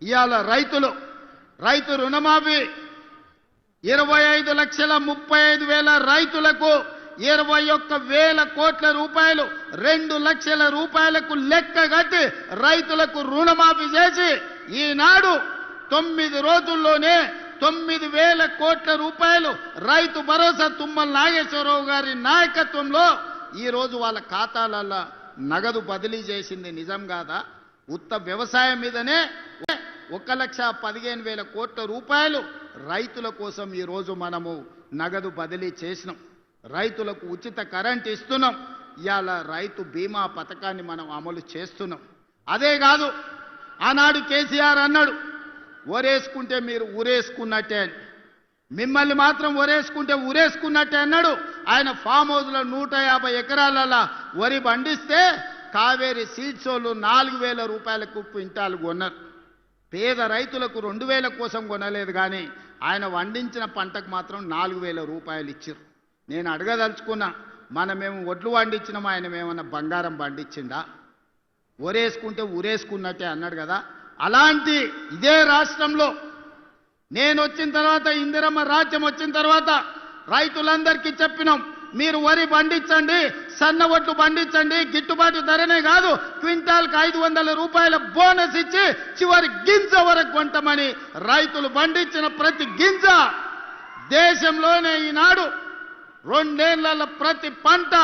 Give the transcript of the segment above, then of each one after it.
ఇవాళ రైతు రుణమాఫీ 25,35,000 రైతులకు 21,000 కోట్ల రూపాయలు 2 లక్షల రూపాయలకు లెక్క కట్టి రైతులకు రుణమాఫీ చేసి ఈనాడు 9 రోజుల్లోనే 9,000 కోట్ల రూపాయలు రైతు భరోసా తుమ్మల నాగేశ్వరరావు గారి నాయకత్వంలో ఈ రోజు వాళ్ళ ఖాతాలలో నగదు బదిలీ చేసింది నిజం కాదా? ఉత్త వ్యవసాయం మీదనే 1,15,000 కోట్ల రూపాయలు రైతుల కోసం ఈ రోజు మనము నగదు బదిలీ చేసినాం. రైతులకు ఉచిత కరెంట్ ఇస్తున్నాం. ఇవాళ రైతు బీమా పథకాన్ని మనం అమలు చేస్తున్నాం. అదే కాదు, ఆనాడు కేసీఆర్ అన్నాడు ఒరేసుకుంటే మీరు ఊరేసుకున్నట్టే అని. మిమ్మల్ని మాత్రం ఒరేసుకుంటే ఊరేసుకున్నట్టే అన్నాడు. ఆయన ఫామ్ హౌస్లో 150 ఎకరాలలో వరి పండిస్తే కావేరీ సీడ్స్ వాళ్ళు 4,000 రూపాయలకు క్వింటాలు కొన్నారు. పేద రైతులకు 2,000 కోసం కొనలేదు, కానీ ఆయన వండించిన పంటకు మాత్రం 4,000 రూపాయలు ఇచ్చారు. నేను అడగదలుచుకున్నా, మనమేమో ఒడ్లు పండించినాం, ఆయన ఏమన్నా బంగారం పండించిండా? ఒరేసుకుంటే ఊరేసుకున్నట్టే అన్నాడు కదా. అలాంటి ఇదే రాష్ట్రంలో నేను వచ్చిన తర్వాత, ఇందిరమ్మ రాజ్యం వచ్చిన తర్వాత రైతులందరికీ చెప్పినాం, మీరు వరి పండించండి, సన్న ఒడ్లు పండించండి, గిట్టుబాటు ధరనే కాదు క్వింటాల్కి 500 రూపాయల బోనస్ ఇచ్చి చివరి గింజ వరకు కొంటామని రైతులు పండించిన ప్రతి గింజ దేశంలోనే ఈనాడు 2 ఏళ్ల ప్రతి పంట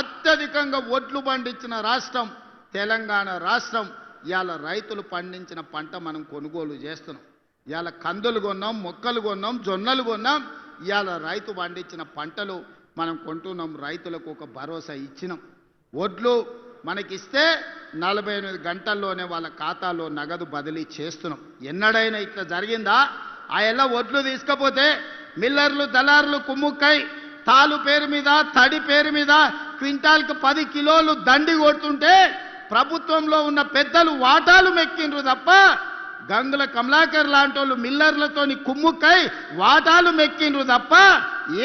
అత్యధికంగా ఒడ్లు పండించిన రాష్ట్రం తెలంగాణ రాష్ట్రం. ఇవాళ రైతులు పండించిన పంట మనం కొనుగోలు చేస్తున్నాం. ఇవాళ కందులు కొన్నాం, మొక్కలు కొన్నాం, జొన్నలు కొన్నాం. ఇవాళ రైతు పండించిన పంటలు మనం కొంటున్నాం. రైతులకు ఒక భరోసా ఇచ్చినాం. ఒడ్లు మనకిస్తే 48 గంటల్లోనే వాళ్ళ ఖాతాలో నగదు బదిలీ చేస్తున్నాం. ఎన్నడైనా ఇట్లా జరిగిందా? ఆ ఎలా ఒడ్లు తీసుకపోతే మిల్లర్లు దళారులు కుమ్ముక్కై తాలు పేరు మీద తడి పేరు మీద క్వింటాల్కి 10 కిలోలు దండి కొడుతుంటే ప్రభుత్వంలో ఉన్న పెద్దలు వాటాలు మెక్కిండ్రు తప్ప గంగుల కమలాకర్ లాంటి వాళ్ళు మిల్లర్లతోని కుమ్ముక్కై వాటాలు మెక్కిండ్రు తప్ప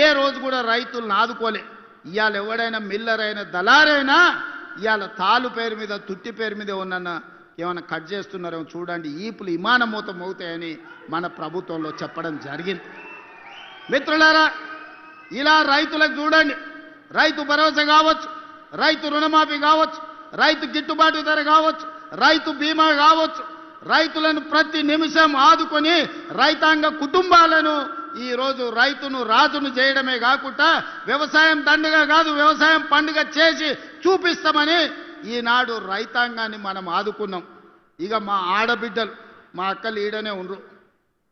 ఏ రోజు కూడా రైతులను ఆదుకోలే. ఇవాళ ఎవడైనా మిల్లర్ అయినా దళారైనా ఇవాళ తాలు పేరు మీద తుట్టి పేరు మీద ఉన్న ఏమైనా కట్ చేస్తున్నారేమో చూడండి, ఈపులు విమానమూతం అవుతాయని మన ప్రభుత్వంలో చెప్పడం జరిగింది. మిత్రులారా, ఇలా రైతులకు చూడండి, రైతు భరోసా కావచ్చు, రైతు రుణమాఫీ కావచ్చు, రైతు గిట్టుబాటు ధర కావచ్చు, రైతు బీమా కావచ్చు, రైతులను ప్రతి నిమిషం ఆదుకొని రైతాంగ కుటుంబాలను ఈరోజు రైతును రాజును చేయడమే కాకుండా వ్యవసాయం దండగా కాదు వ్యవసాయం పండుగ చేసి చూపిస్తామని ఈనాడు రైతాంగాన్ని మనం ఆదుకున్నాం. ఇక మా ఆడబిడ్డలు మా అక్కలు ఈడనే ఉండరు.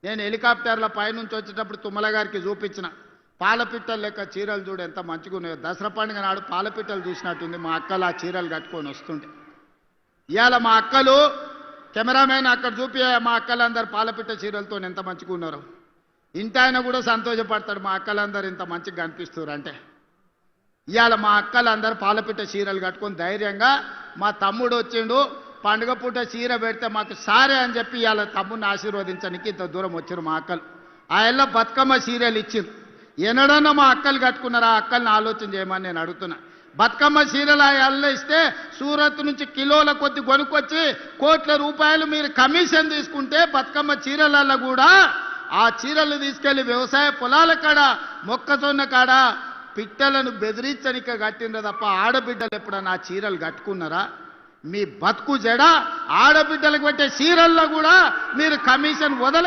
నేను హెలికాప్టర్ల పైనుంచి వచ్చేటప్పుడు తుమ్మల గారికి చూపించిన పాలపిట్టలు లెక్క చీరలు చూడు ఎంత మంచిగా ఉన్నాయో. దసరా పండుగ నాడు పాలపిట్టలు చూసినట్టుంది మా అక్కలు ఆ చీరలు కట్టుకొని వస్తుండే. ఇవాళ మా అక్కలు కెమెరామెన్ అక్కడ చూపి మా అక్కలందరూ పాలపిట్ట చీరలతో ఎంత మంచిగా ఉన్నారు. ఇంటి ఆయన కూడా సంతోషపడతాడు, మా అక్కలందరూ ఇంత మంచిగా కనిపిస్తారు అంటే. ఇవాళ మా అక్కలందరూ పాలపిట్ట చీరలు కట్టుకొని ధైర్యంగా మా తమ్ముడు వచ్చిండు, పండుగ పూట చీర పెడితే మాకు సారే అని చెప్పి ఇవాళ తమ్ముడిని ఆశీర్వదించడానికి ఇంత దూరం వచ్చారు మా అక్కలు. ఆ ఎల్ల బతుకమ్మ చీరలు ఇచ్చింది. ఎన్నడన్నా మా అక్కలు కట్టుకున్నారా? ఆ అక్కల్ని ఆలోచన చేయమని నేను అడుగుతున్నా. బతుకమ్మ చీరలు ఆ ఎల్ల ఇస్తే సూరత్ నుంచి కిలోల కొద్ది కొనుక్కొచ్చి కోట్ల రూపాయలు మీరు కమిషన్ తీసుకుంటే బతుకమ్మ చీరలలో కూడా ఆ చీరలు తీసుకెళ్లి వ్యవసాయ పొలాల కాడ మొక్కజొన్న కాడ పిట్టలను బెదిరించనిక కట్టిండ్రు తప్ప ఆడబిడ్డలు ఎప్పుడన్నా ఆ చీరలు కట్టుకున్నారా? మీ బతుకు జడ ఆడబిడ్డలకు పెట్టే చీరల్లో కూడా మీరు కమిషన్ వదల